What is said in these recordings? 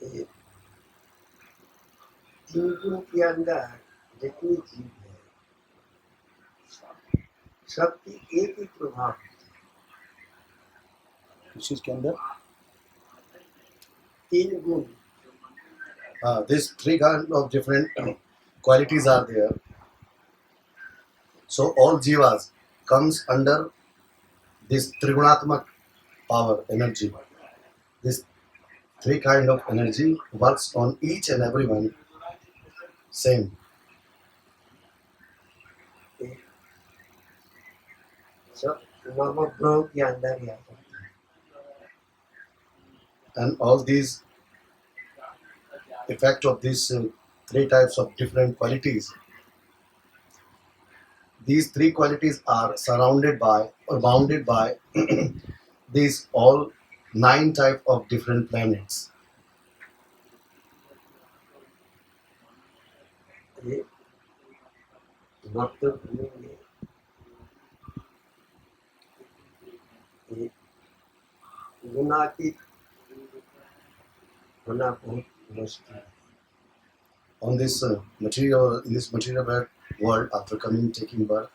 ये तीन गुण के अंदर जितनी जीव है सबकी एक ही प्रभाव है। किस चीज के अंदर? तीन गुण These three kind of different qualities are there. So all jivas comes under this trigunatmak power, energy. This three kind of energy works on each and everyone same. सब नवग्रहों के अंदर ही आता है। And all these effect of these three types of different qualities. These three qualities are surrounded by or bounded by these all 9 type of different planets. ये भक्त भूमि में ये गुणातीत होना बहुत मुश्किल है। On this material world, after taking birth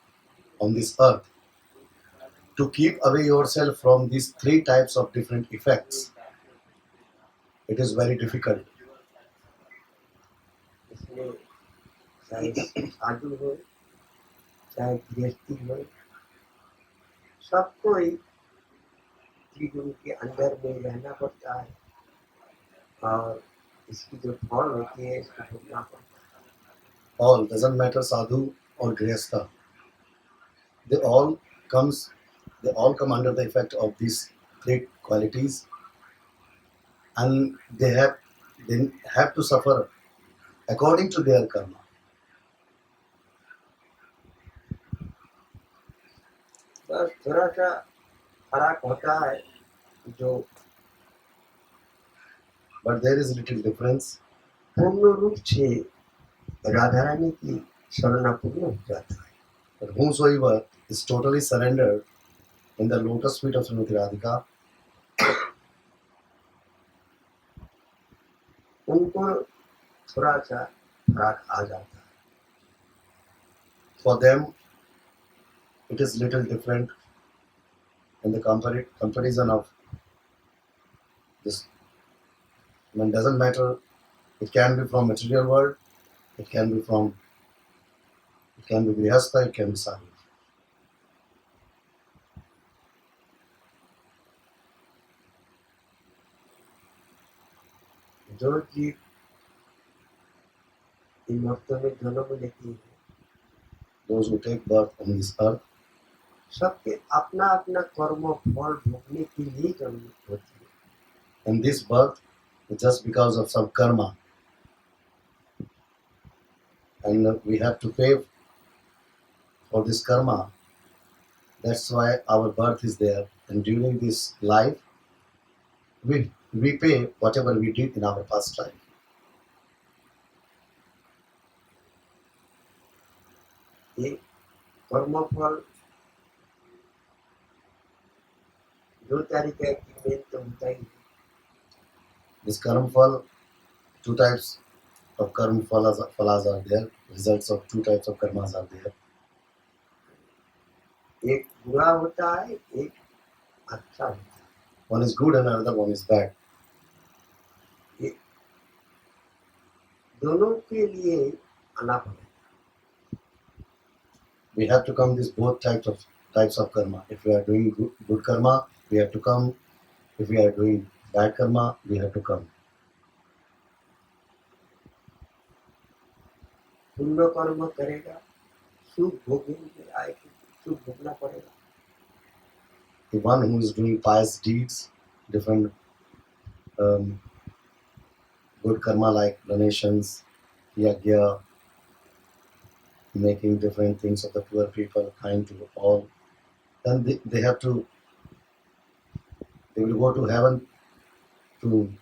on this earth, to keep away yourself from these three types of different effects, it is very difficult. इसमें चाहे साधु हो चाहे गृहस्थी हो सबको ही त्रिगुण के अंदर में रहना पड़ता है और इसकी जो फल होती है इसको भोगना पड़ता है। All doesn't matter sadhu or grihastha. They all come under the effect of these three qualities, and they have to suffer according to their karma. बस थोड़ा सा फर्क होता है जो But there is little difference. पूर्ण रूप से राधा रानी की शरणापूर्ण हो जाता है। But whomsoever is totally surrendered in the lotus feet of Srimati Radhika, उनको थोड़ा सा फर्क आ जाता है। for them it is little different in the comparison of this. It doesn't matter. It can be from material world. It can be grihastha. It can be sadhu. जो जीव इन वक्तों में जन्म लेती है Those who take birth on this earth, सबके अपना अपना कर्म फल भोगने के लिए जन्म होती है। and this birth is just because of some karma, and we have to pay for this karma. That's why our birth is there, and during this life, we repay whatever we did in our past life. ये कर्म फल दो तरीके की main तो होता ही है। This karma fall, two types of karma phalas are there. Results of two types of karmas are there. एक बुरा होता है एक अच्छा होता है। One is good and another one is bad. ये दोनों के लिए आना पड़ेगा। We have to come these both types of karma. If we are doing good karma, we have to come. If we are doing bad karma, we have to come. पुण्य कर्म करेगा सुख भोगेंगे आएगी सुख भोगना पड़ेगा। The one who is doing pious deeds, different good karma like donations, yagya, making different things of the poor people, kind to all, then they will go to heaven to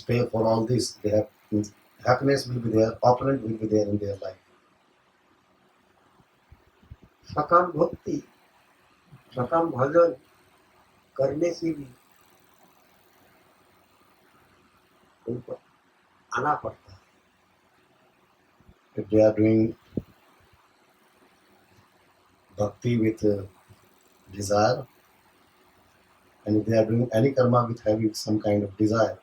pay for all this. They have happiness will be there, opulence will be there in their life. सकाम भक्ति सकाम भजन करने से भी उनको आना पड़ता है। If they are doing bhakti with desire, and if they are doing any karma with having some kind of desire,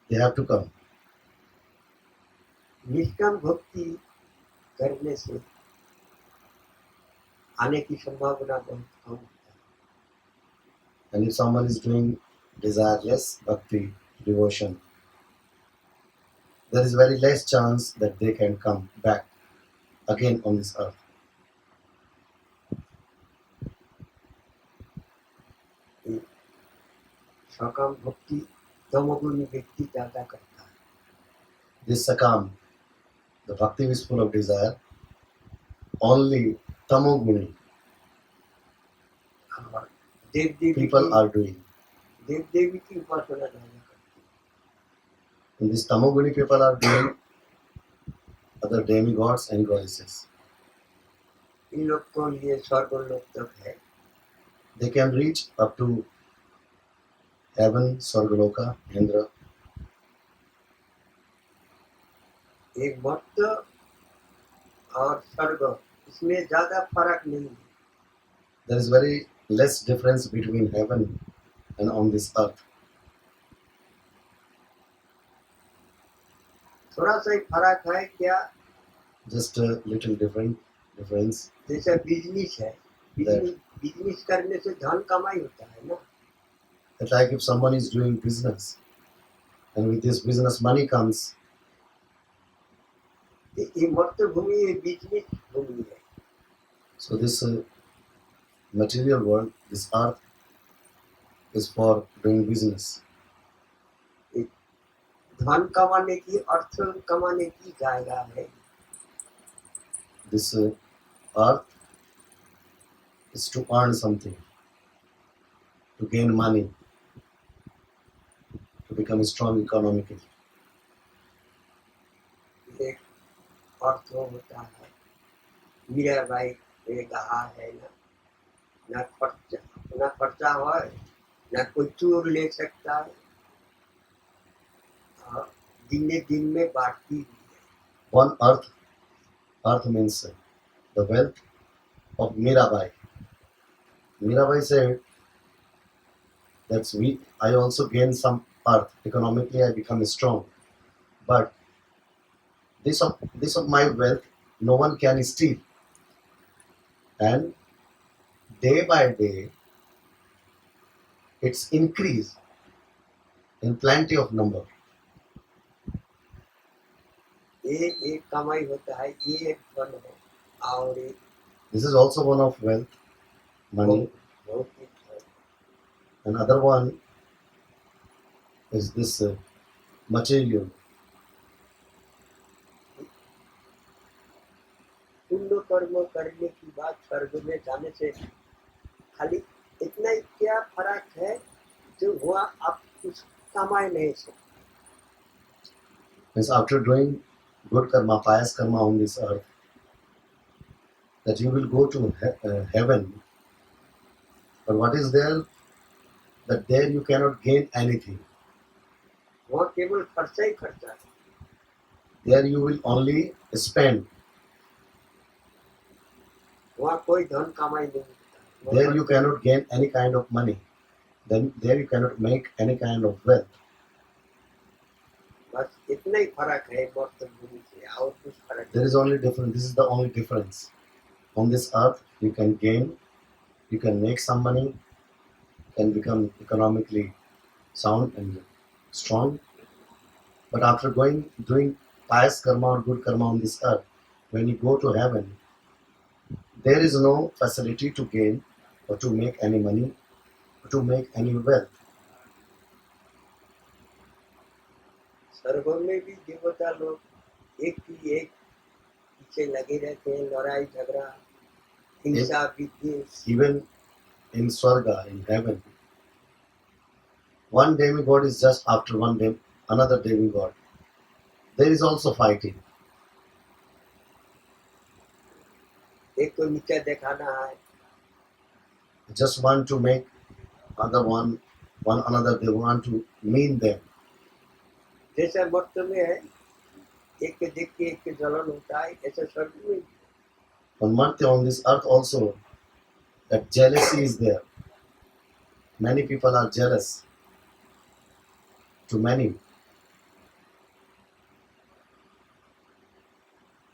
they have to come. निष्काम भक्ति करने से आने की संभावना बहुत कम होता है। And if someone is doing desireless bhakti, devotion, there is very less chance that they can come back again on this earth. सकाम भक्ति तमोगुणी व्यक्ति ज्यादा करता है। This sakam, the bhakti is full of desire, only tamoguni और देव देवी people are doing. देव देवी की उपासना ज्यादा करती है। And these tamoguni people are doing other demigods and goddesses. इन लोग को लिए स्वर्ग लोक तक है। They can reach up to heaven, Swargaloka, Indra. एक मर्त्य और स्वर्ग इसमें ज्यादा फर्क नहीं है। There is very less difference between heaven and on this earth. थोड़ा सा ही फर्क है क्या, Just a little difference. जैसे बिजनेस है, बिजनेस करने से धन कमाई होता है ना। It's like if someone is doing business, and with this business money comes, ये मर्त्य भूमि ये बिजनेस भूमि है। so this material world, this earth, is for doing business. धन कमाने की, अर्थ कमाने की जायगा है। This earth is to earn something, to gain money, to become strong economically. एक अर्थ होता है, मीराबाई ने कहा है ना खर्चा हो, ना कोई चोर ले सकता है, और दिन में बांटती भी है। One earth means the wealth of Mirabai. Mirabai said that I also gain some earth. Economically, I become strong. But this of my wealth, no one can steal. And day by day, it's increase in plenty of number. ये एक कमाई होता है, ये एक धन है, और एक This is also one of wealth, money. भौतिक है। Another one is this material. पुण्य कर्म करने की बात स्वर्ग में जाने से खाली इतना ही क्या फर्क है, जो हुआ आप कुछ कमाए नहीं सकते। Means after doing good karma, pious karma on this earth, that you will go to heaven. But what is there? That there you cannot gain anything. वहाँ केवल खर्चा ही खर्चा है। There you will only spend. वहाँ कोई धन कमाई नहीं होता। There you cannot gain any kind of money. Then there you cannot make any kind of wealth. बस इतना ही फर्क है मर्त्य भूमि से, और कुछ फर्क There is only difference. This is the only difference. On this earth, you can gain, you can make some money, can become economically sound and strong. But after doing pious karma or good karma on this earth, when you go to heaven, there is no facility to gain or to make any money or to make any wealth. स्वर्ग में भी देवता लोग एक की एक पीछे लगे रहते हैं, लड़ाई झगड़ा, हिंसा, विद्वेष। Even in Swarga, in heaven, one demigod is just after another demigod. There is also fighting. एक को नीचा दिखाना है, Just want to make one another, they want to mean them. जैसे मर्त में है एक के देख के एक के जलन होता है, ऐसे स्वर्ग में भी। On Martya, on this earth also, that jealousy is there. Many people are jealous to many.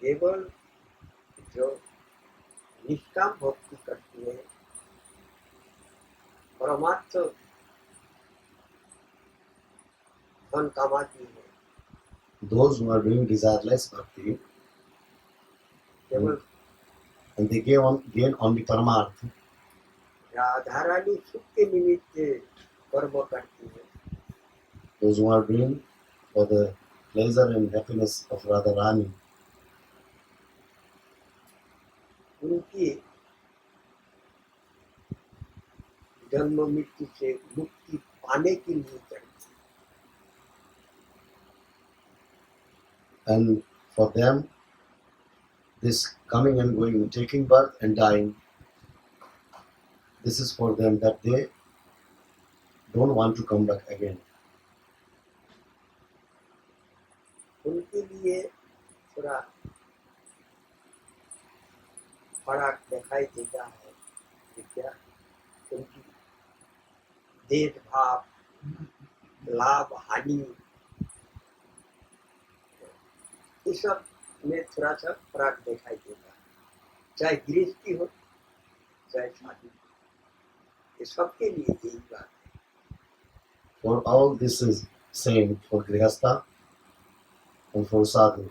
केवल जो निष्काम भक्ति करती है, परमात्म धन कमाती है, Those who are doing desireless bhakti केवल and they gain only Paramarth, Radharani सुख के निमित्त कर्म करती है, those who are doing for the pleasure and happiness of Radharani, उनकी जन्म मृत्यु से मुक्ति पाने के लिए करती है। and for them, this coming and going, taking birth and dying, this is for them that they don't want to come back again. उनके लिए थोड़ा फर्क दिखाई देता है कि क्या उनकी भेदभाव, लाभ हानि, इस सब में थोड़ा सा फर्क दिखाई देता है। चाहे गृहस्थी हो चाहे शादी, ये सबके लिए यही बात है। For all this is same for Grihastha and for Sadhu.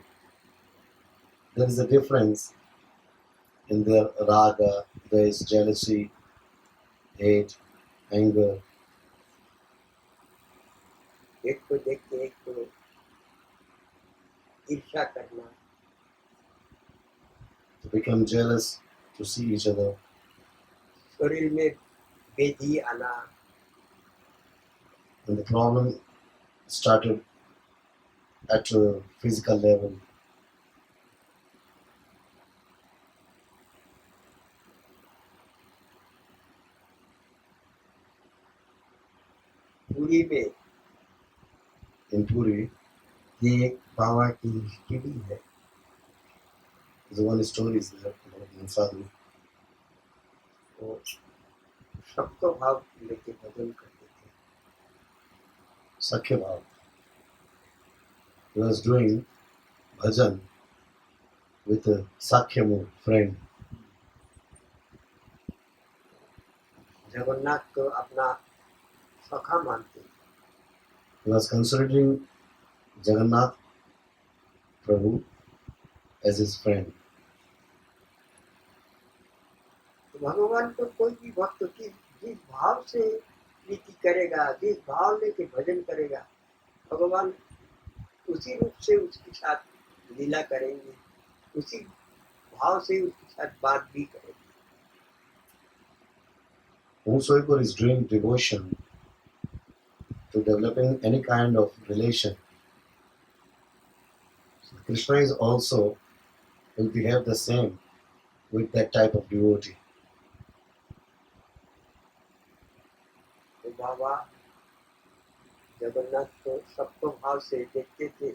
There is a difference in their raga, there is jealousy, hate, anger. एक को देख के एक को ईर्ष्या करना, To become jealous, to see each other, शरीर में बेधी आना, and the problem started at a physical level. पूरी में In Puri, ये एक बाबा की हिस्ट्री है। the one story is there about one sadhu. वो सबको भाव लेके भजन करते थे। Sakhya Bhav. He was doing bhajan with a Sakhya friend. Jagannath को अपना सखा मानते थे। He was considering Jagannath Prabhu as his friend. तो भगवान को कोई भी भक्त जिस भाव से प्रीति करेगा, जिस भाव लेके भजन करेगा, भगवान उसी रूप से उसके साथ लीला करेंगे, उसी भाव से उसके साथ बात भी करेंगे। Whosoever is doing devotion to developing any kind of relation, so Krishna is also will behave the same with that type of devotee. तो बाबा जगन्नाथ को सबको भाव से देखते थे।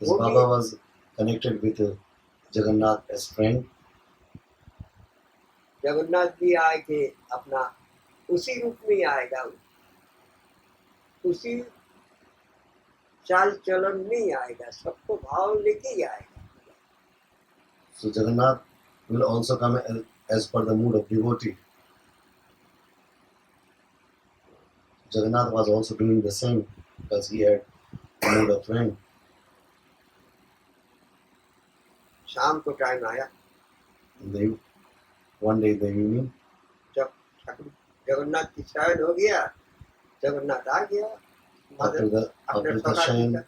His वो Baba भी was connected with Jagannath as friend. Jagannath भी आएंगे, अपना उसी रूप में आएगा, उसी चाल चलन में आएगा, सबको भाव लेके ही आएगा। So Jagannath will also come as per the mood of devotee. Jagannath was also doing the same because he had the mood of friend. शाम को टाइम आया, One day in the evening, जब ठाकुर जगन्नाथ की शयन हो गया, जगन्नाथ आ गया after the अपने after the सखा जी shayan का।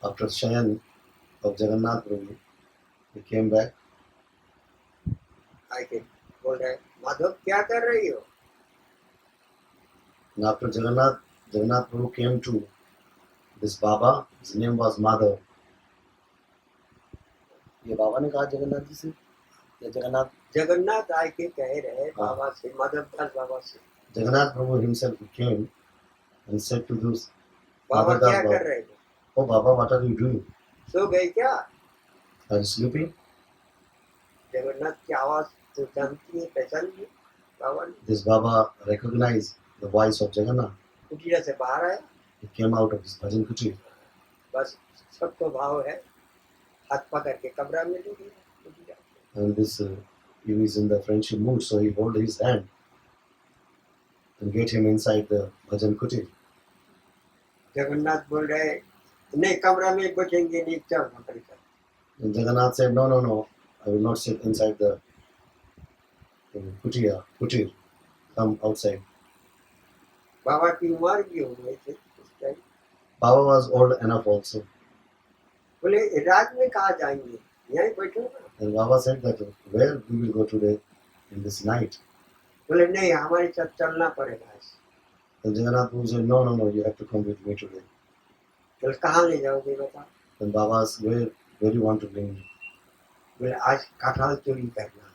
after shayan of Jagannath Prabhu, he came back. आके बोल रहे, माधव क्या कर रही हो? And after Jagannath Prabhu came to this Baba. His name was Madhav. ये बाबा ने कहा जगन्नाथ जी से या जगन्नाथ आके कह रहे बाबा से, माधव दास बाबा से, Jagannath Prabhu himself came and said to this Baba Madhav Das क्या कर Baba, रहे हो? "Oh Baba, what are you doing? सो गए क्या? Are you sleeping?" जगन्नाथ की आवाज तो जानती है, पहचानी है बाबा ने। This Baba recognized the voice of Jagannath. कुटिया से बाहर आया, He came out of his bhajan kuti. बस सबको भाव है, हाथ पकड़ के कमरा में ले गया कुटिया। And this he was in the friendship mood, so he held his hand and get him inside the bhajan kuti. Jagannath बोल रहे, नहीं कमरा में बैठेंगे नहीं, चल पकड़ कर। And Jagannath said, "No, no, no, I will not sit inside the kutir. Come outside." बाबा की उम्र भी हो गई थी उस time. Baba was old enough also. बोले रात में कहाँ जाएंगे, यहीं बैठूंगा। And Baba said that where we will go today in this night. बोले नहीं, हमारे साथ चलना पड़ेगा। And Jagannath said, "No, no, no, you have to come with me today." बोले कहाँ ले जाओगे बता? Then Baba asked, where do you want to bring me? बोले आज कटहल चोरी करना है।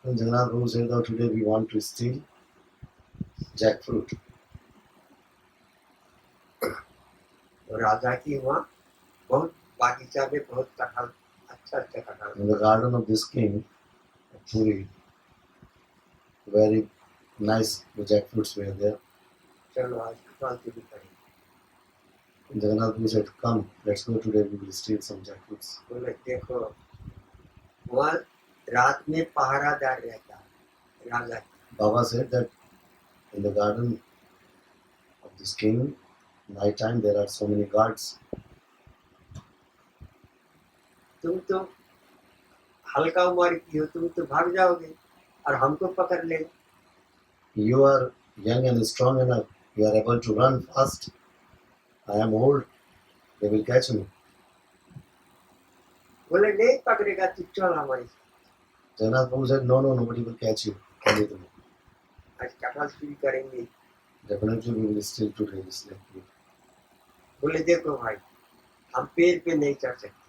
And Jagannath said, "Oh, today we want to steal jackfruit." तो राजा की वहाँ बहुत बागीचा में बहुत कटहल, अच्छा अच्छा कटहल। In the garden of this king of Puri, very nice jackfruits were there. चलो आज कटहल चोरी करेंगे। And Jagannath said, "Come, let's go today, we will steal some jackfruits." बोले देखो वहाँ रात में पहरादार रहता है राजा का। Baba said that in the garden of this king, night time there are so many guards. तुम तो हल्का उम्र की हो, तुम तो भाग जाओगे और हमको पकड़ ले। You are young and strong enough, you are able to run fast. I am old, they will catch me. बोले नहीं पकड़ेगा, तू चल हमारे साथ, Jagannath Prabhu said, "No, no, nobody will catch you. Come with me. आज कटहल चोरी करेंगे। Definitely we will steal today this jackfruit." बोले देखो भाई, हम पेड़ पे नहीं चढ़ सकते।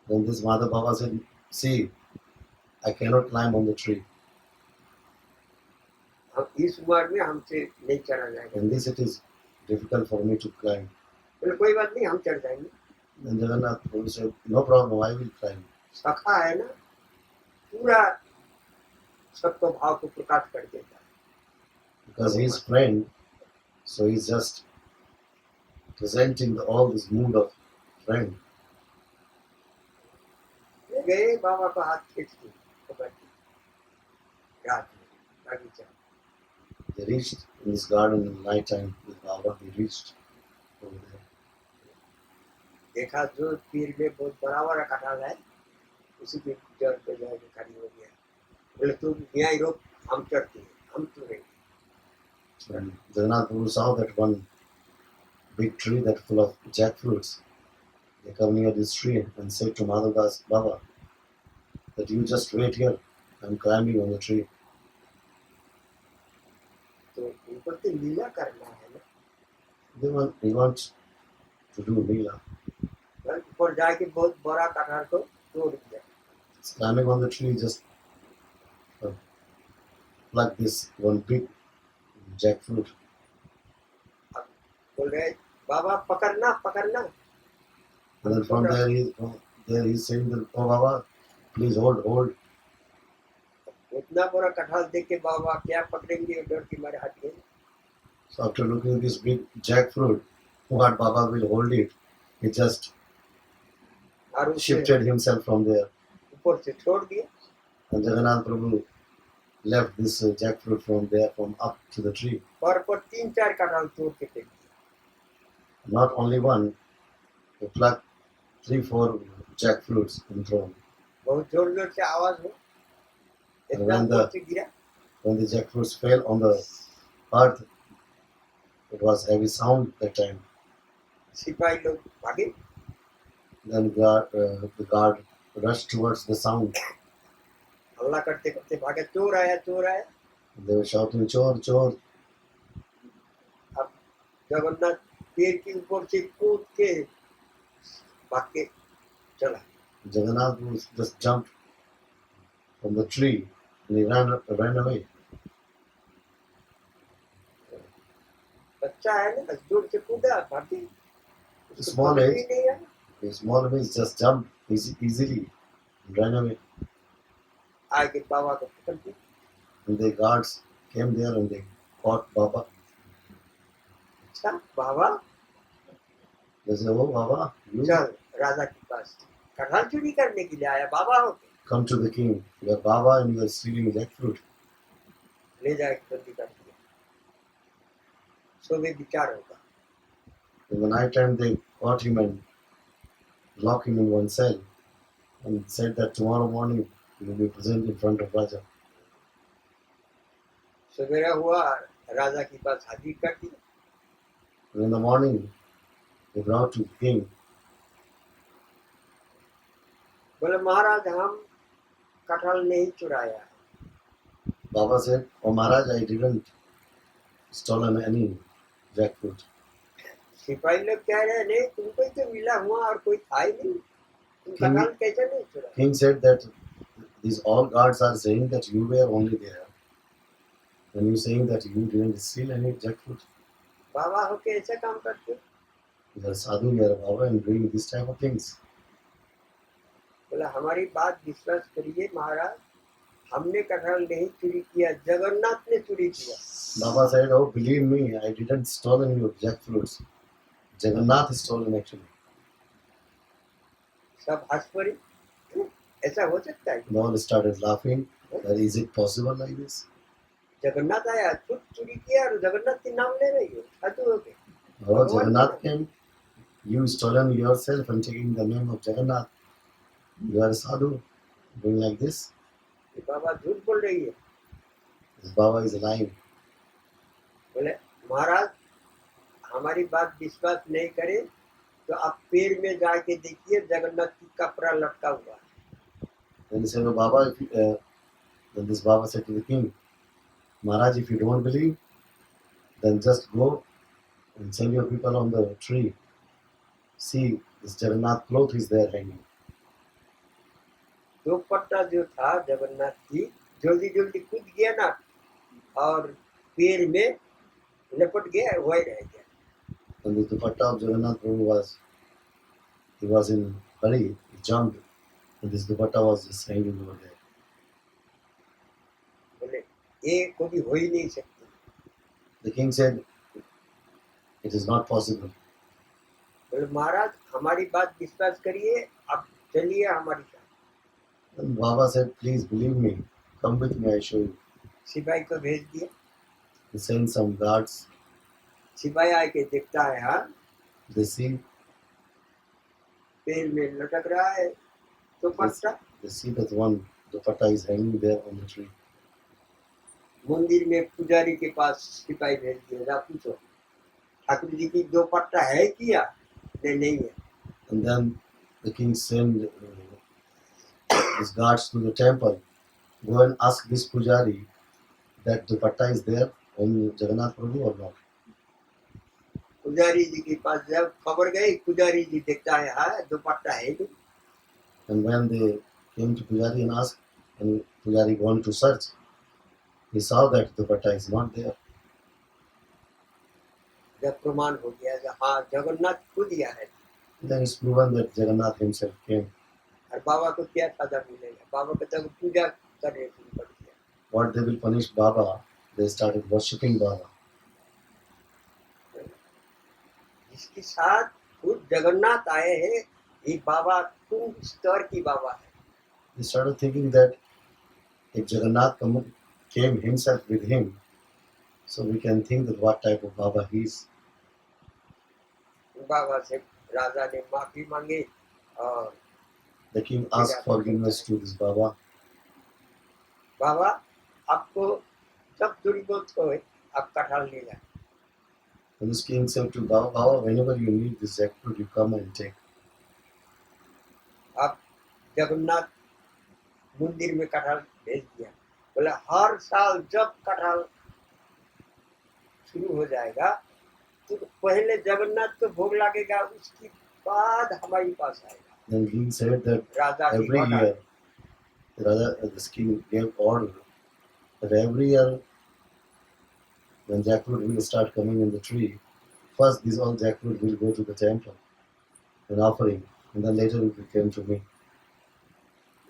Then this Madhav Baba said, "See, I cannot climb on the tree. हम इस उम्र में हमसे नहीं चढ़ा जाएगा। In this it is difficult for me to climb." बोले कोई बात नहीं, हम चढ़ जाएंगे। Then Jagannath Prabhu said, "No problem, I will climb." सखा है ना, पूरा सबको भाव को प्रकाश कर देता है। Because he is friend, so he's just presenting all this mood of friend. ले गए बाबा का हाथ खींच के पकड़ के रात में बगीचा। They reached in this garden in night time with Baba. They reached over there. देखा जो पेड़ में बहुत बड़ा बड़ा कटहल है, उसी के जड़ पे जाके खड़ी हो गया। बोले तू यहाँ ही रोक, हम चढ़ते हैं, हम चढ़ेंगे। And Jagannath Prabhu saw that one big tree that full of jackfruits. They come near this tree and said to Madhav Das Baba that you just wait here. I'm climbing on the tree. तो उनको तो लीला करना है ना, He wants to do Leela. ऊपर जाके बहुत बड़ा कटहल को तोड़ दिया। He's climbing on the tree, just pluck this one big jackfruit. बोल रहे बाबा पकड़ना पकड़ना। And then from there he's saying that, "Oh Baba, please hold." इतना बड़ा कटहल देख के बाबा क्या पकड़ेंगे, डर के मारे हट गए। So after looking at this big jackfruit, what Baba will hold it, he just और उसे shifted himself from there. ऊपर से छोड़ दिया। And Jagannath Prabhu left this jackfruit from there, from up to the tree. पर 3-4 कटहल तोड़ के फेंक दिया। Not only one, he plucked 3-4 jackfruits in thrown. बहुत जोर जोर से आवाज हो, इतना When the- जोर से गिरा। When the jackfruits fell on the earth, it was heavy sound that time. सिपाही लोग भागे। Then the guard rushed towards the sound. हल्ला करते करते भागे, चोर आया चोर आया। They were shouting, "Chor, chor." अब जगन्नाथ पेड़ के ऊपर से कूद के भाग के चला। Jagannath was just jumped from the tree and he ran away. बच्चा है ना, जोर से कूदा, भागी। उसको Small समझ age. भी नहीं आया। A small means just jump easily and ran away. आगे बाबा को पकड़ दिया। And the guards came there and they caught Baba. अच्छा बाबा They said, "Oh Baba, you चल राजा के पास कटहल चोरी करने के लिए आया बाबा हो के, come to the king. You are Baba and you are stealing jackfruit." ले जाके बंदी कर दिया। सुबह विचार होगा। In the night time, they caught him and locked him in one cell and said that tomorrow morning he will be present in front of Raja. सवेरा हुआ राजा के पास हाजिर कर दिया। And in the morning, they brought to the king. बोले महाराज हम कटहल नहीं चुराया। Baba said, "Oh Maharaj, I didn't stolen any jackfruit." सिपाही लोग कह रहे नहीं तुमको ही तो मिला हुआ और कोई था ही नहीं, तुम King- कटहल कैसे नहीं चुराया। King said that these all guards are saying that you were only there. And you saying that you didn't steal any jackfruit. बाबा होके ऐसे काम करते। You are sadhu, you are Baba and doing this type of things. बोला हमारी बात विश्वास करिए महाराज, हमने कटहल नहीं चोरी किया, जगन्नाथ ने चोरी किया। Baba said, "Oh, believe me, I didn't stolen your jackfruits. Jagannath stolen actually." सब हंस पड़े, ऐसा हो सकता है? They all started laughing. That is it possible like this? Jagannath आया खुद चोरी किया और जगन्नाथ के नाम ले रही हो, साधु हो गए। Oh, Jagannath came. You stolen yourself and taking the name of Jagannath. You are a sadhu doing like this. ये बाबा झूठ बोल रही है। This Baba is lying. बोले महाराज हमारी बात विश्वास नहीं करे तो आप पेड़ में जाके देखिए जगन्नाथ की कपड़ा लटका हुआ है। Then he said, "Oh Baba," then this Baba said to the king, "Maharaj, if you don't believe, then just go and send your people on the tree. See, this Jagannath cloth is there hanging." दो पट्टा जो था जगन्नाथ की जल्दी जल्दी कूद गया ना और पेड़ में लपट गया, वही रह गया। And the dupatta of Jagannath Prabhu he was in hurry, he jumped, and this dupatta was just hanging over there. बोले ये कभी हो ही नहीं सकती। The king said, "It is not possible." बोले महाराज हमारी बात विश्वास करिए, आप चलिए हमारे साथ। And Baba said, "Please believe me, come with me, I show you." सिपाही को भेज दिया। He sent some guards. सिपाही आके देखता है, हाँ They see, पेड़ में लटक रहा है तो पट्टा। they see that one dupatta is hanging there on the tree. मंदिर में पुजारी के पास सिपाही भेज दिया, जा पूछो ठाकुर जी की दो पट्टा है क्या? नहीं है। And then the king sent his guards to the temple. Go and ask this pujari that dupatta is there on Jagannath Prabhu or not. पुजारी जी के पास जब खबर गई, पुजारी जी देखता है हाँ दुपट्टा है नहीं। And when they came to Pujari and asked, and Pujari wanted to search, he saw that dupatta is not there. जब प्रमाण हो गया कि हाँ जगन्नाथ खुद दिया है, Then it's proven that Jagannath himself came. और बाबा को क्या सजा मिलेगा? बाबा को तब पूजा करने शुरू कर दिया। What they will punish Baba, they started worshipping Baba. जिसके साथ खुद जगन्नाथ आए हैं, ये बाबा कौन स्तर की बाबा है? They started thinking that if Jagannath came himself with him, so we can think that what type of Baba he is. बाबा से राजा ने माफी मांगी और The king asked forgiveness to this Baba. बाबा आपको जब थोड़ी बहुत हो आप कटहल ले जाए। And this king said to Baba, "Baba, whenever you need this jackfruit, you come and take." आप जगन्नाथ मंदिर में कटहल भेज दिया। बोला हर साल जब कटहल शुरू हो जाएगा तो पहले जगन्नाथ को भोग लगेगा, उसके बाद हमारे पास आएगा। Then king said that राजा की every order. year, this king gave order that every year when jackfruit will start coming in the tree, first these all jackfruit will go to the temple. an offering, and then later it came to me.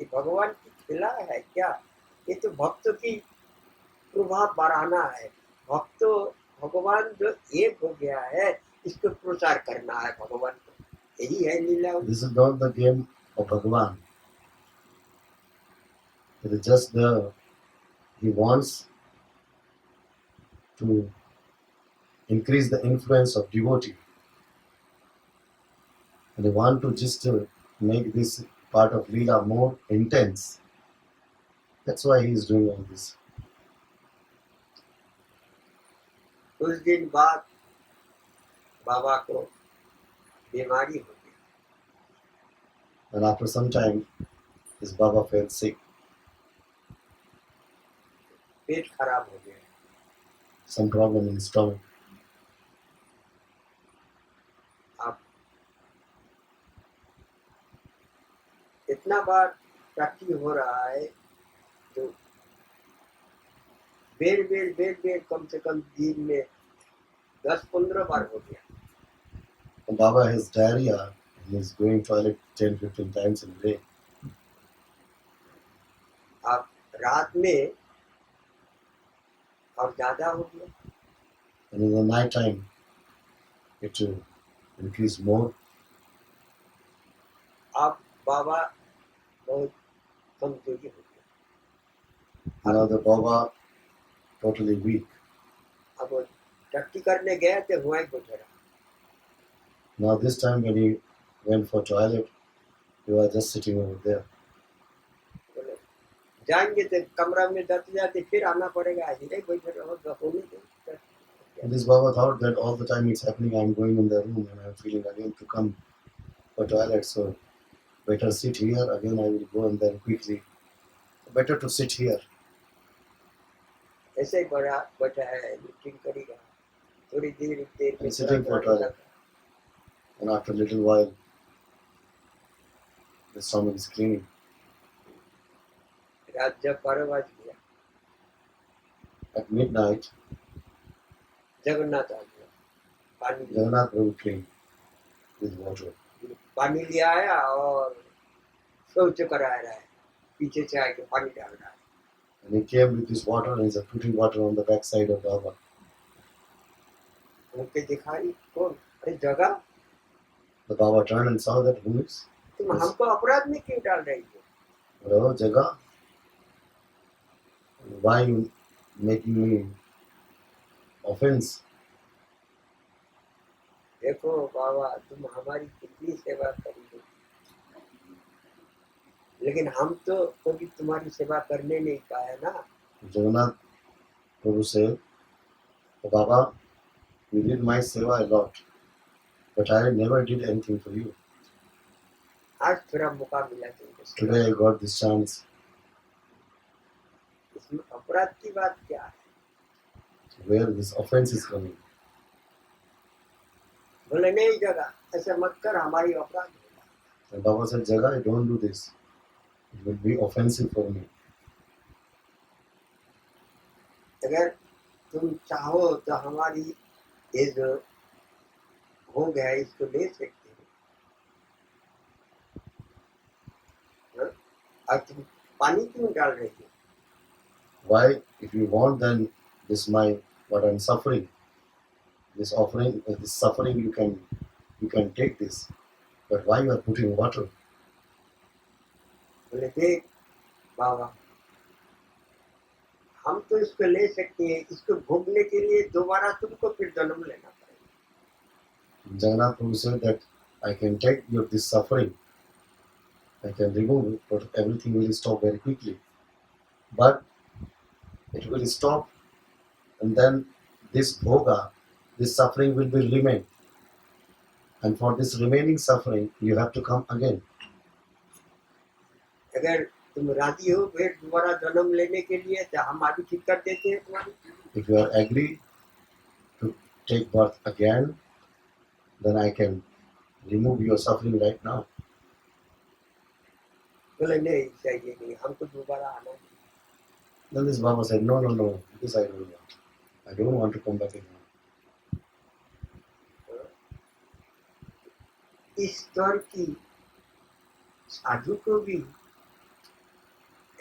ये भगवान की खिला है क्या? ये तो भक्तों की प्रभाव बढ़ाना है। भक्तों भगवान जो एक हो गया है इसको प्रचार करना है भगवान को, यही है लीला। This is not the game of Bhagavan. It is just he wants to increase the influence of devotee. And they want to just make this part of Leela more intense. That's why he is doing all this. कुछ दिन बाद बाबा को बीमारी हो गई। And after some time, his Baba fell sick. पेट खराब हो गया। Some problem in his stomach. अब इतना बार टट्टी हो रहा है तो बेर कम से कम दिन में 10-15 बार हो गया। And Baba has diarrhea and he's going toilet 10-15 times in a day. अब रात में और ज्यादा हो गया। And in the night time, it will increase more. अब बाबा बहुत कमजोरी हो गया। Now the Baba totally weak. अब वो टट्टी करने गए थे हुआ ही बैठे रहा। Now this time when he went for toilet, he was just sitting over there. बोले जाएंगे तो कमरा में जाते फिर आना पड़ेगा, आज नहीं बैठे रहो होने दो। And this Baba thought that all the time it's happening, I'm going in the room and I'm feeling again to come for toilet, so better sit here, again I will go and then quickly. Better to sit here. ऐसे ही बड़ा बैठा है, meeting करेगा थोड़ी देर में And sitting for toilet. And after a little while, the stomach is cleaning. रात जब 12 बज गया, At midnight, जगन्नाथ आ गया, पानी लिया। Jagannath Prabhu came with water. पानी ले आया और शौच करा रहा है, पीछे से आके पानी डाल रहा है। And he came with this water and he's putting water on the backside of Baba. उनके दिखाई कौन? अरे जगह, The Baba turned and saw that who is? तुम हमको अपराध में क्यों डाल रही हो? Oh, Jaga, why you making me offense? देखो बाबा, तुम हमारी कितनी सेवा करी हो, लेकिन हम तो कभी तुम्हारी सेवा करने नहीं पाए ना। Jagannath Prabhu said, oh, Baba, you did my seva a lot, but I never did anything for you. आज थोड़ा मौका मिला तुमको सेवा। Today I got this chance. इसमें अपराध की बात क्या है? Where this offense is coming? बोले नहीं जगह, ऐसा मत कर, हमारी अपराध होगा। And Baba said, Jaga, don't do this. It will be offensive for me. अगर तुम चाहो तो हमारी ये जो भोग है इसको ले सकते हो, और तुम पानी क्यों डाल रही हो? Why, if you want, then this what I'm suffering, this offering, this suffering, you can take this. But why you are putting water? बोले देख बाबा, हम तो इसको ले सकते हैं, इसको भोगने के लिए दोबारा तुमको फिर जन्म लेना पड़ेगा। Jagannath Prabhu said that I can take this suffering, I can remove it, but everything will stop very quickly. But it will stop, and then this bhoga, this suffering will be remain. And for this remaining suffering, you have to come again. अगर तुम राजी हो फिर दोबारा जन्म लेने के लिए तो हम अभी ठीक कर देते हैं तुम्हारी। If you are agree to take birth again, then I can remove your suffering right now. बोले नहीं चाहिए, नहीं हमको दोबारा आना है। Then this Baba said, no, this I don't want. I don't want to come back again. इस स्तर की साधु को भी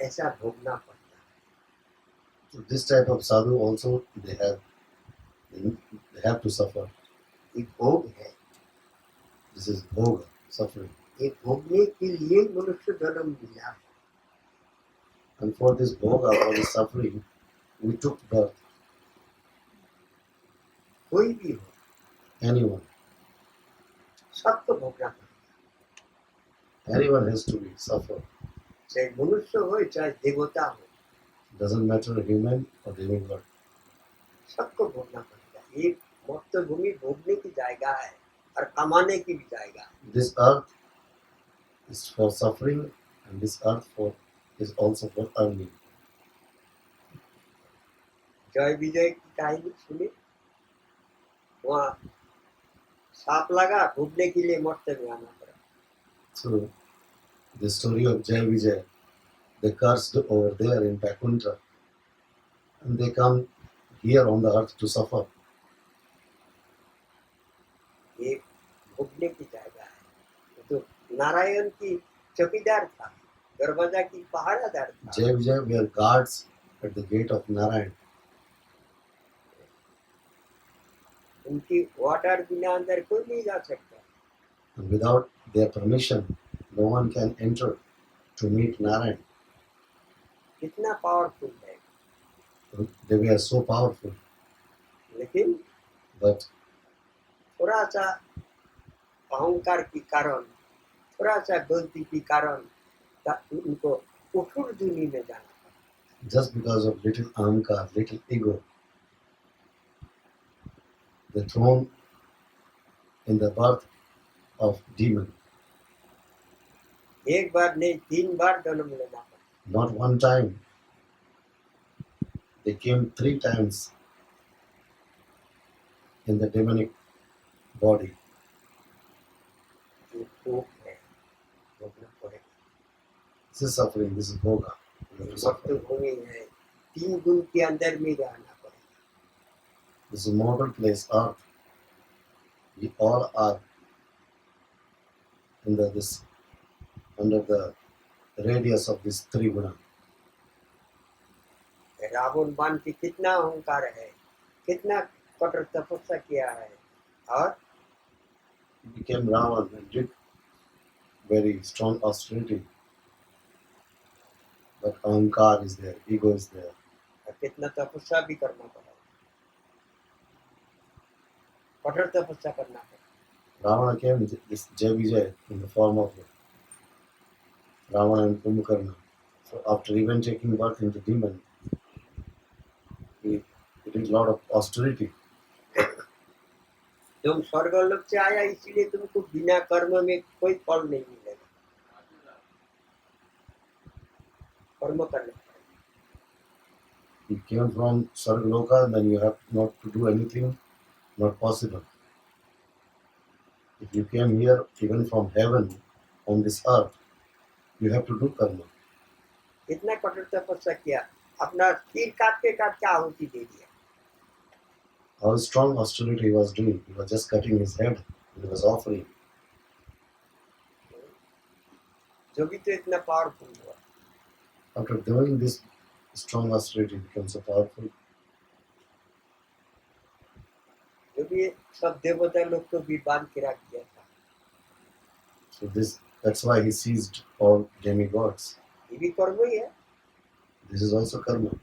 ऐसा भोगना पड़ता है। So this type of sadhu also they have to suffer. ये भोग है, This is bhoga, suffering. ये भोगने के लिए मनुष्य जन्म मिला। And for this bhoga, for this suffering, we took birth. कोई भी हो, Anyone. सबको भोगना पड़ता Anyone has to be suffer. है, चाहे मनुष्य हो चाहे देवता हो, Doesn't matter human or demigod. सबको भोगना पड़ता है। ये मुक्त भूमि भोगने की जगह है और कमाने की भी जगह है। This earth is for suffering, and this earth is also for earning. जय विजय की कहानी सुने, वहाँ सांप लगा, भोगने के लिए मुफ्त में आना पड़ा। So the story of Jai Vijay, they cursed over there in Pakuntra, and they come here on the earth to suffer. ये भोगने की जगह है। तो नारायण की चौकीदार था, दरवाजा की पहरादार था। Jai Vijay were guards at the gate of Narayan. उनकी ऑर्डर बिना अंदर कोई नहीं जा सकता। And without their permission, no one can enter to meet Narayan. कितना पावरफुल है, They were so powerful, लेकिन but थोड़ा सा अहंकार के कारण, थोड़ा सा गलती के कारण उनको उठुर दुनी में जाना पड़ा। just because of little ahankar, little ego, they thrown in the birth of demon. एक बार नहीं, 3 बार जन्म लेना पड़ा। Not one time. They came 3 times in the demonic body. ये भोग है, भोगना पड़ेगा। This is suffering, this is bhoga. You have to मुक्त suffer. भूमि है, 3 गुण के अंदर में रहना पड़ेगा। This is a mortal place, earth. We all are under the radius of this three guna. Ravan बाण की कितना अहंकार है, कितना कठोर तपस्या किया है, और He became Ravan and did very strong austerity. But ahankar is there, ego is there. कितना तपस्या भी करना पड़ा, कठोर तपस्या करना पड़ा। Ravana came with this Jai Vijay in the form of Ravana and Kumbhakarna. So after even taking birth into demon, he did a lot of austerity. तुम स्वर्गलोक से आया, इसलिए तुमको बिना कर्म में कोई फल नहीं मिलेगा, कर्म करना पड़ेगा। He came from Sargaloka, then you have not to do anything, not possible. If you came here even from heaven on this earth, you have to do karma. इतना कठोर तपस्या किया, अपना सिर काटते काटते आहुति दे दिया। How strong austerity he was doing. He was just cutting his head. He was offering. जो भी तो इतना पावरफुल हुआ। After doing this strong austerity, he became so powerful. जो भी सब देवता लोग को भी बांध के रख दिया था। So that's why he seized all demigods. ये भी कर्म ही है। This is also karma.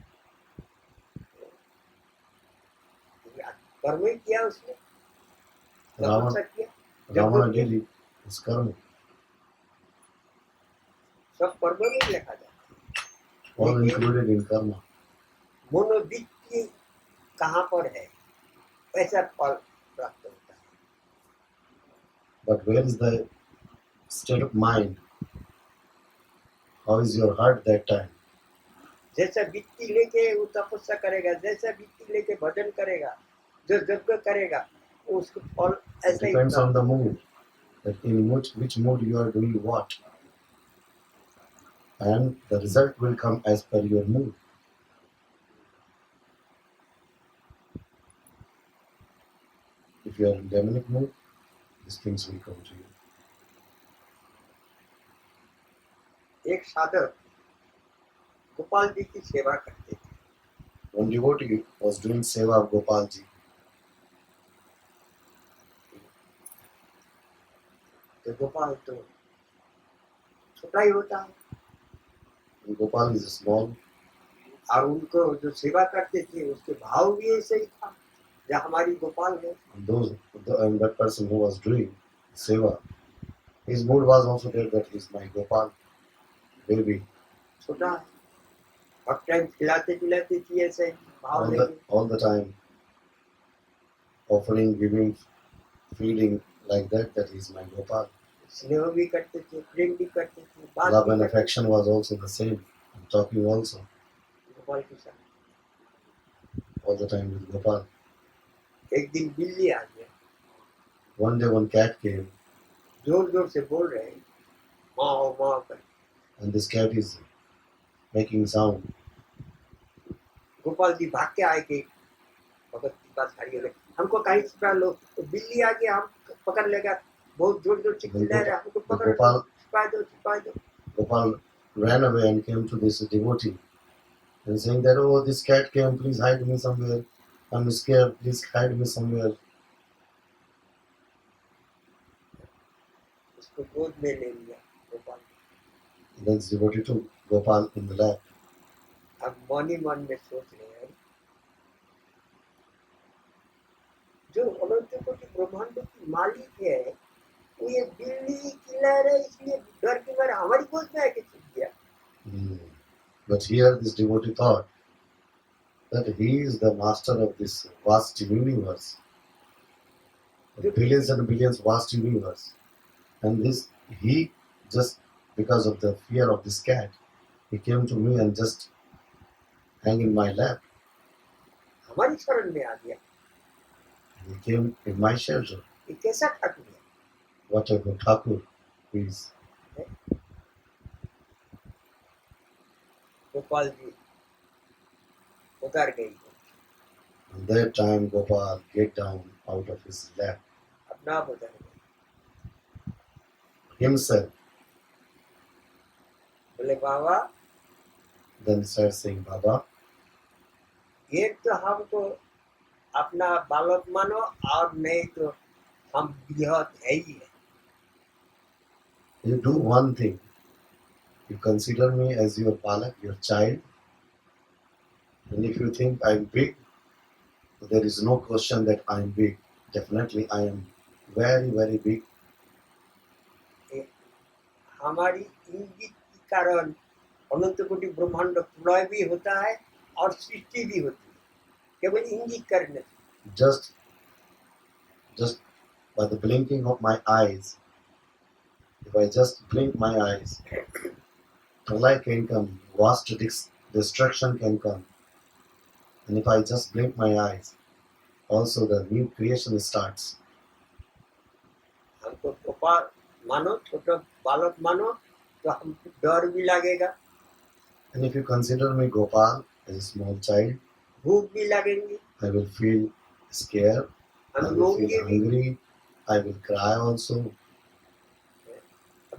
कर्म ही किया उसने, तपस्या किया। Ravana did his karma. सब कर्म में लिखा जाता है। All included in karma. मनोवृत्ति कहाँ पर है, ऐसा फल प्राप्त होता है। But where is the state of mind? How is your heart that time? जैसा वृत्ति लेके वो तपस्या करेगा, जैसा वृत्ति लेके भजन करेगा, जो यज्ञ करेगा, उसको फल It ऐसा ही depends on the प्राप्त होगा। mood. That in which mood you are doing what. And the result will come as per your mood. If you are in demonic mood, these things will come to you. एक साधक गोपाल जी की सेवा करते थे। One devotee was doing seva of Gopal ji. तो गोपाल तो छोटा ही होता है And Gopal is small, और उनको जो सेवा करते थे उसके भाव भी ऐसे ही था जो हमारी गोपाल है। and that person who was doing seva, his mood was also there that he's my Gopal baby. छोटा है और टाइम खिलाते पिलाते थी ऐसे ही भाव लेके All the time offering, giving, feeding like that he's my Gopal. स्नेह भी करते थे, प्रेम भी करते थे, बात Love भी and करते थे affection was also the same. And talking also Gopal के साथ। all the time with Gopal. एक दिन बिल्ली आ गया, One day one cat came जोर जोर से बोल रहे हैं माँ माँ कर। and this cat is making sound. Gopal ji भाग के आए के भगत के पास खड़ी हो गए, हमको कहीं छिपा लो, तो बिल्ली आ गया, हम पकड़ लेगा, बहुत जोर जोर से चिल्ला रहा, हमको पकड़ लो, छिपा दो छिपा दो। Gopal ran away and came to this devotee and saying that, oh, this cat came, please hide me somewhere. I'm scared, please hide me somewhere. उसको गोद में ले लिया Gopal. And then this devotee took Gopal in the lap. अब मन ही मन में सोच रहे हैं जो अनंत कोटि ब्रह्मांड की मालिक है वो ये बिल्ली चिल्ला रहा है, इसलिए डर के मारे हमारी गोद में आके छुप गया। But here this devotee thought that he is the master of this vast universe, the billions and billions vast universe. And this he just because of the fear of this cat, he came to me and just hang in my lap. हमारी शरण में आ गया, He came in my shelter. ये कैसा ठाकुर है? What a good Thakur he is. Gopal ji उतर गई, And that time Gopal get down out of his lap अपना आप उतर गई। himself. बोले बाबा Then started saying, Baba, एक तो हमको अपना बालक मानो और नहीं तो हम बृहत है ही है। you do one thing. You consider me as your balak, your child. And if you think I'm big, there is no question that I'm big. Definitely I am very, very big. हमारी इंगित के कारण अनंत कोटि ब्रह्मांड प्रलय भी होता है और सृष्टि भी होती है, केवल इंगित करने से। Just by the blinking of my eyes, if I just blink my eyes, light can come, vast destruction can come. And if I just blink my eyes, also the new creation starts. हमको गोपाल मानो, छोटा बालक मानो तो हमको डर भी लगेगा, And if you consider me Gopal as a small child, भूख भी लगेंगी, I will feel scared, I हम will feel रोएंगे भी, hungry, I will cry also,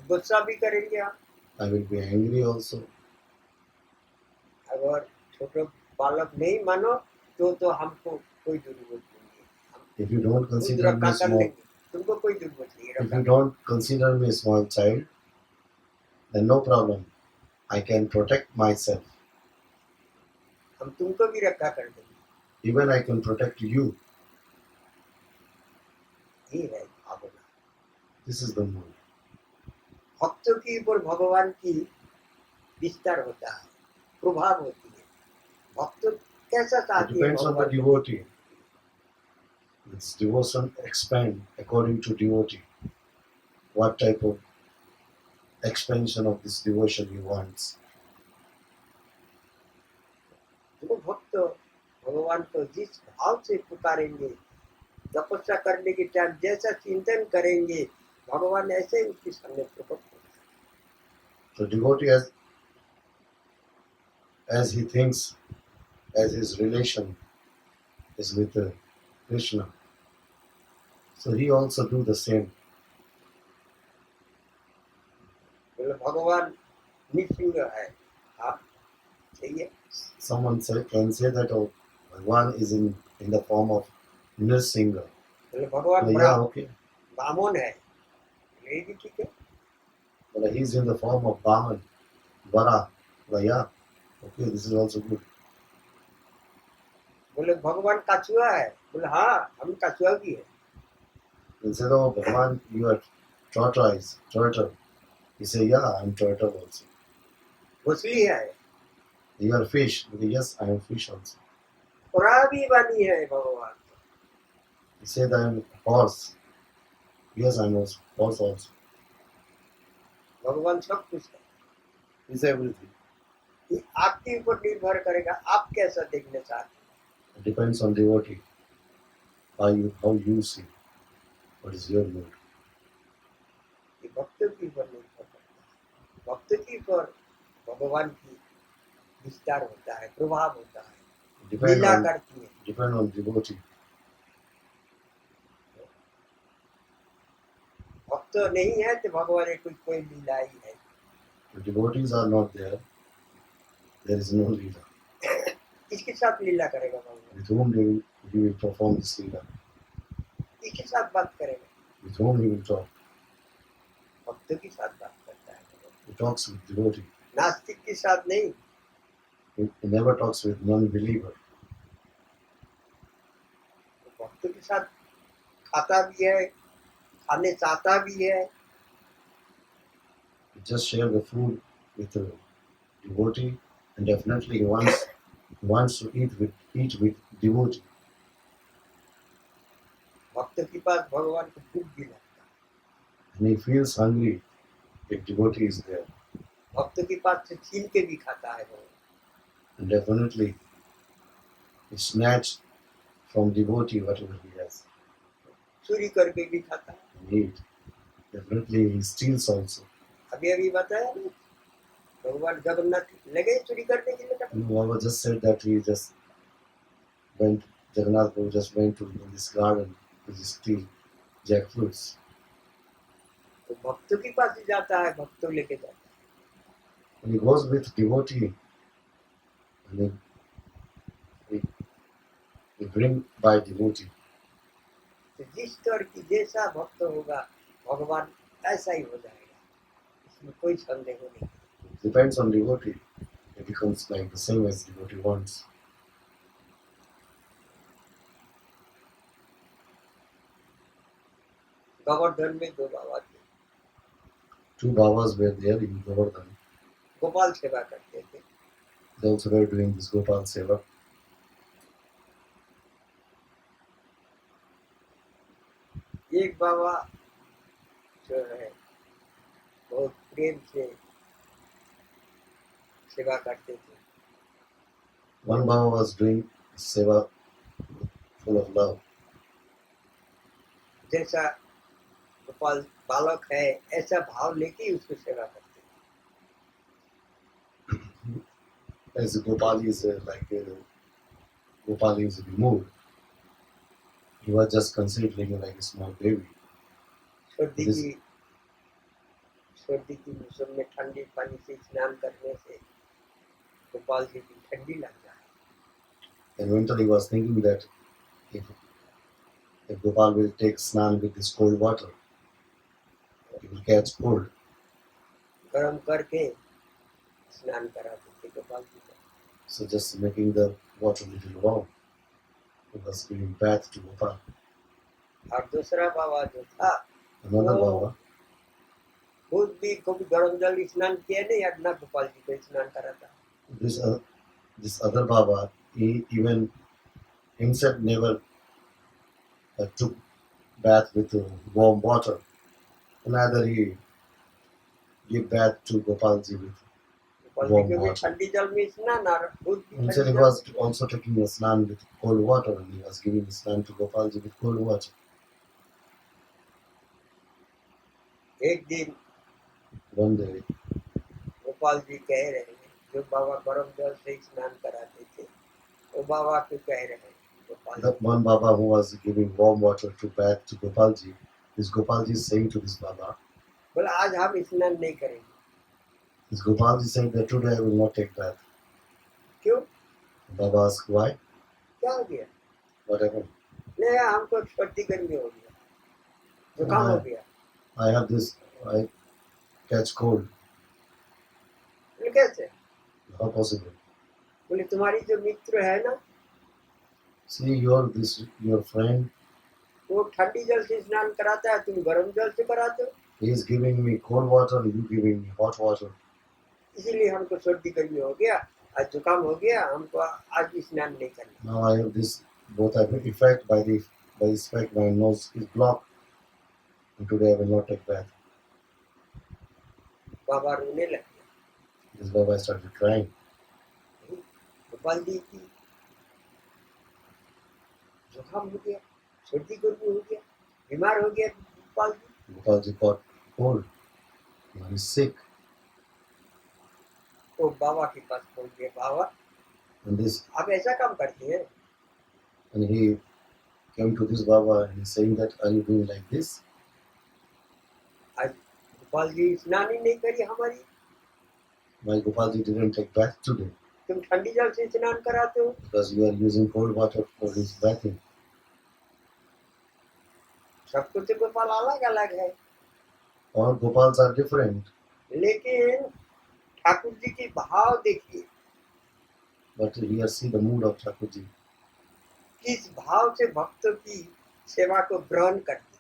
गुस्सा भी करेंगे आप। I will be angry also. अगर छोटे बालक नहीं मानो तो हमको कोई जरूरत नहीं है, If you don't खुद consider me रखा कर small, लेंगे, तुमको कोई जरूरत नहीं if रखा। you don't consider me a small child, then no problem. I can protect myself. हम तुमको भी रखा कर देंगे। Even I can protect you. ये है भावना। This is the mood. भक्तों के ऊपर भगवान की विस्तार होता है, प्रभाव होती है। भक्त कैसा It चाहती है depends on the भगवान को? devotee. Its devotion expand according to devotee. What type of expansion of this devotion he wants. जो भक्त भगवान को जिस भाव से पुकारेंगे, तपस्या करने के टाइम जैसा चिंतन करेंगे, भगवान ऐसे ही उसके सामने प्रकट होंगे। So devotee as he thinks, as his relation is with Krishna, so he also do the same. बोले भगवान निसिंग है। हाँ सही है। can say that oh, Bhagwan is in the form of Nrsimha. बोले भगवान Well, yeah, okay. बामन है, ये भी ठीक है। But he's in the form of Baman, Vara. Well, yeah, okay, this is also good. बोले भगवान कछुआ है, बोले हाँ हम कछुआ भी है। Instead of Bhagwan, you are tortoise, turtle. He say, yeah, I'm turtle also. मछली है, You are fish. He say, yes, I am fish also. घोड़ा भी बनी है भगवान। He said, I am horse. Yes, I am horse also. भगवान सब कुछ है। He's everything. ये आपके ऊपर निर्भर करेगा, आप कैसा देखना चाहते हैं। It depends on devotee. How you see. What is your mood? ये भक्तों के ऊपर निर्भर करता है। भक्त के ऊपर भगवान की विस्तार होता है, प्रभाव होता है, लीला करती है। Depend on devotee. भक्त नहीं है तो भगवान की कोई लीला ही है। The devotees are not there. There is no leela. किसके साथ लीला करेगा भगवान? With whom he will perform this leela? किसके साथ बात करेगा? With whom he will talk? भक्त के साथ बात करता है। He talks with devotee. नास्तिक के साथ नहीं। He never talks with non-believer. भक्त के साथ खाता भी है, खाने चाहता भी है। He just share the food with the devotee, and definitely he wants to eat with devotee. भक्त के पास भगवान को भूख भी लगता है। And he feels hungry if devotee is there. भक्त के पास से छीन के भी खाता है भगवान। And definitely he snatched from devotee whatever he has. चोरी करके भी खाता है। And eat. Definitely he steals also. अभी अभी बताया ना, भगवान जगन्नाथ लगे चोरी करने के लिए। You know, Baba just said that he just went, Jagannath Prabhu just went to this garden to just steal jackfruits. तो भक्तों के पास ही जाता है, भक्तों लेके जाता है। When he goes with devotee, and he bring by devotee. तो जिस स्तर की जैसा भक्त होगा भगवान ऐसा ही हो जाएगा, इसमें कोई संदेह नहीं। Depends on devotee. It becomes like the same as devotee wants. Govardhan में दो बाबा थे। Two Babas were there in Govardhan. Gopal सेवा करते थे। They also were doing this Gopal Seva. एक बाबा जो है बहुत प्रेम से सेवा करते थे। One Baba was doing Seva full of love. जैसा गोपाल बालक है ऐसा भाव लेके ही उसको सेवा करते थे। As Gopal is Gopal is removed, he was just considering like a small baby. सर्दी की मौसम में ठंडे पानी से स्नान करने से गोपाल जी की ठंडी लग जाए। And winter he was thinking that if Gopal will take snan with this cold water, he will catch cold. गरम करके स्नान कराते थे गोपाल जी को। So just making the water little warm. He was giving bath to Gopal. और दूसरा बाबा जो था Another Baba, खुद भी कभी गरम जल स्नान किया नहीं, अपना गोपाल जी को स्नान कराता। this other Baba, he even himself never took bath with warm water. Neither he gave bath to Gopalji with Gopal warm जी को भी water. ठंडी जल में स्नान और खुद भी Himself he ठंडी was जल। also taking a snan with cold water, and he was giving snan to Gopalji with cold water. एक दिन One day, गोपाल जी कह रहे हैं, जो बाबा गरम जल से स्नान कराते थे वो बाबा को कह रहे हैं Gopal that one Baba who was giving warm water to bath to Gopalji, this Gopalji is saying to this Baba, बोला आज हम स्नान नहीं करेंगे, This Gopalji said that today I will not take bath. क्यों? Baba asked why. क्या हो गया? What happened? नहीं, हमको सर्दी गर्मी हो गया, जुकाम हो गया। I have this. I catch cold. बोले कैसे? How possible? बोले तुम्हारी जो मित्र है ना, See, your friend. वो ठंडी जल से स्नान कराता है, तुम गर्म जल से कराते हो, He is giving me cold water. You giving me hot water. इसीलिए हमको सर्दी गर्मी हो गया, आज जुकाम हो गया, हमको आज स्नान नहीं करना। Now I have this both have an effect by this fact my nose is blocked. And today I will not take bath. बाबा रोने लग गया। This Baba started crying. Gopal ji की जुकाम हो गया, सर्दी गर्मी हो गया, बीमार हो गया Gopal ji. Gopalji got cold. Now he's sick. तो बाबा के पास पहुंच गया, बाबा And this आप ऐसा काम करते हैं? and he came to this Baba and he's saying that are you doing like this? आज गोपाल जी स्नान ही नहीं करी हमारी, My Gopalji didn't take bath today तुम ठंडी जल से स्नान कराते हो। because you are using cold water for his bathing. सबको तो गोपाल अलग अलग है, All Gopals are different, लेकिन ठाकुर जी के भाव देखिए, but here see the mood of Thakurji. किस भाव से भक्तों की सेवा को ग्रहण करते,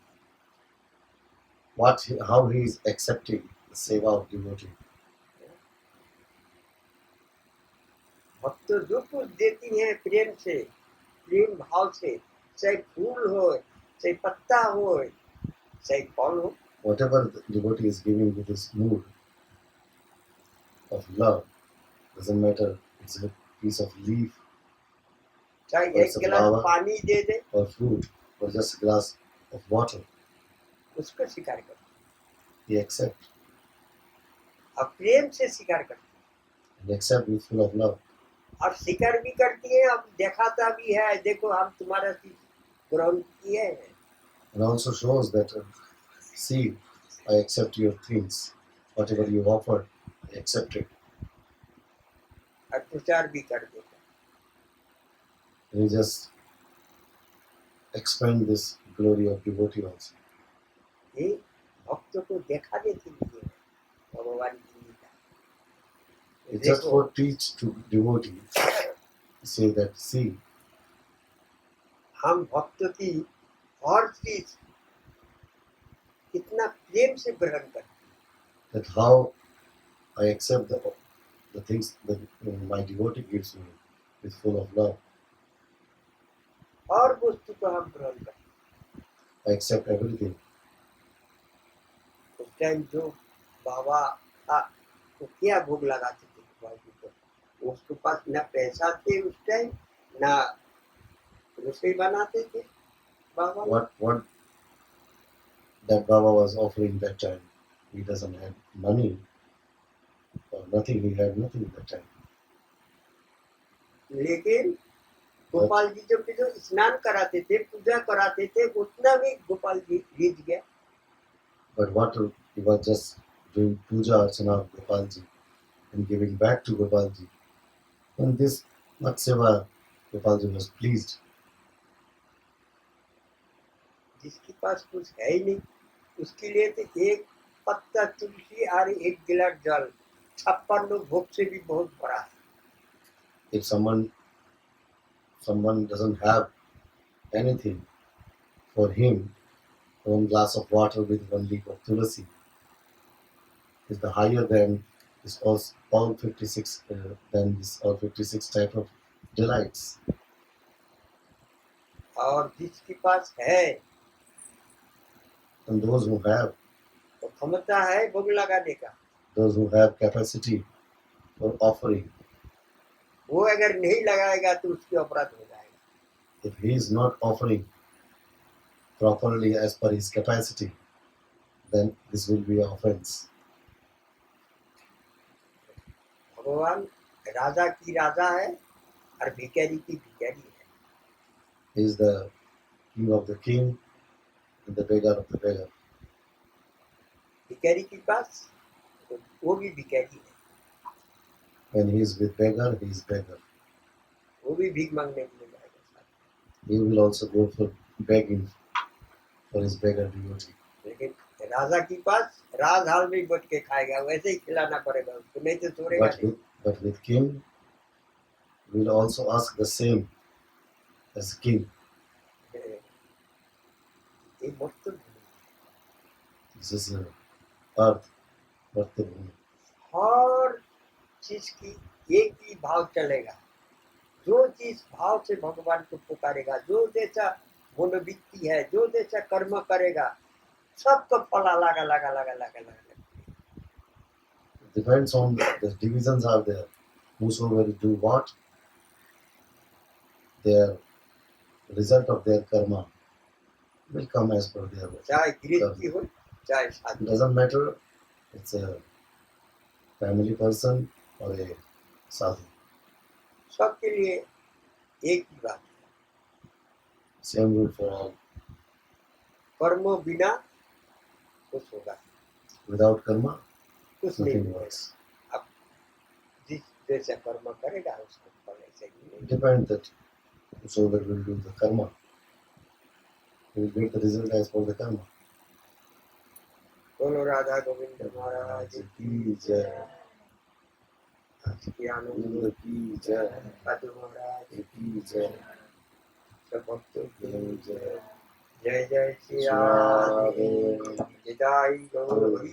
How he is accepting the seva of devotee. भक्त जो कुछ देती हैं प्रेम से, प्रेम भाव से, चाहे फूल हो, चाहे पत्ता हो, चाहे फल हो, Whatever the devotee is giving with his mood of love, doesn't matter it's a piece of leaf चाहे और एक गिलास flower पानी दे दे, or fruit or just a glass of water, उसको स्वीकार करते, he accepts और प्रेम से स्वीकार करते, and accept with full of love. और स्वीकार भी करती है, अब दिखाता भी है, देखो हम तुम्हारा चीज ग्रहण किए हैं, And also shows that see, I accept your things, whatever you offer, I accept it. और प्रचार भी कर देता। And he just expand this glory of devotee also. ये भक्तों को दिखाने के लिए है, भगवान की लीला। It's just देखो, for teach to devotee. Say that see, हम भक्तों की हर चीज कितना प्रेम से ग्रहण करते, that how I accept the things that my devotee gives me with full of love. हर वस्तु को हम ग्रहण करते। I accept everything. उस टाइम जो बाबा था, वो क्या भोग लगाते थे गोपाल जी को, उसके पास न पैसा थे उस टाइम, न रसोई बनाते थे बाबा। What that Baba was offering that time, he doesn't have money or nothing. He had nothing that time. लेकिन गोपाल जी जो स्नान कराते थे, पूजा कराते थे, उतना भी गोपाल जी रीझ गया। But what he was just doing puja archana of Gopalji and giving back to Gopalji. And this Matseva, Gopalji was pleased. जिसके पास कुछ है ही नहीं, उसके लिए तो एक पत्ता तुलसी और एक गिलास जल 56 लोग भोग से भी बहुत बड़ा है। If someone doesn't have anything, for him, one glass of water with 1 leaf of tulasi is the higher than this all 56 than this all 56 type of delights. और जिसके पास है, And those who have, तो क्षमता है भोग लगाने का, those who have capacity for offering, वो अगर नहीं लगाएगा तो उसकी अपराध हो जाएगा। if he is not offering properly as per his capacity, then this will be an offense. भगवान राजा की राजा है और भिखारी की भिखारी है। He is the king of the king and the beggar of the beggar. भिखारी के पास वो भी भिखारी है, When he is with beggar, he is beggar. वो भी भीख मांगने के लिए जाएगा साथ। He will also go for begging for his beggar devotee. लेकिन राजा के पास राजहाल में बैठ के खाएगा, वैसे ही खिलाना पड़ेगा उसको, नहीं तो छोड़ेगा नहीं। But with king, we will also ask the same as king. ये मस्त This is earth, Martyabhumi. हर चीज की एक ही भाव चलेगा। जो चीज भाव से भगवान को पुकारेगा, जो जैसा मनोवृत्ति है, जो जैसा कर्म करेगा, सबको फल लगा लगा लगा लगा लगा। Depends on the divisions are there. Whosoever do what, their result of their karma will come as per their work. चाहे गृहस्थी हो चाहे It Sadhu, doesn't matter it's a family person or a sadhu. सबके लिए एक ही बात है, Same rule for all. कर्म बिना कुछ होगा, Without karma, कुछ नहीं nothing होगा। works. अब जिस जैसा कर्म करेगा उसको फल ऐसे ही It मिलेगा। depends that whosoever will do the karma, he will get the result as per the karma. बोलो राधा गोविंद महाराज की जय। आज की आनंद Govinda ki jai, साधु महाराज ki jai, सब भक्तों की jai. जय जय श्री राधे, जय गौरी।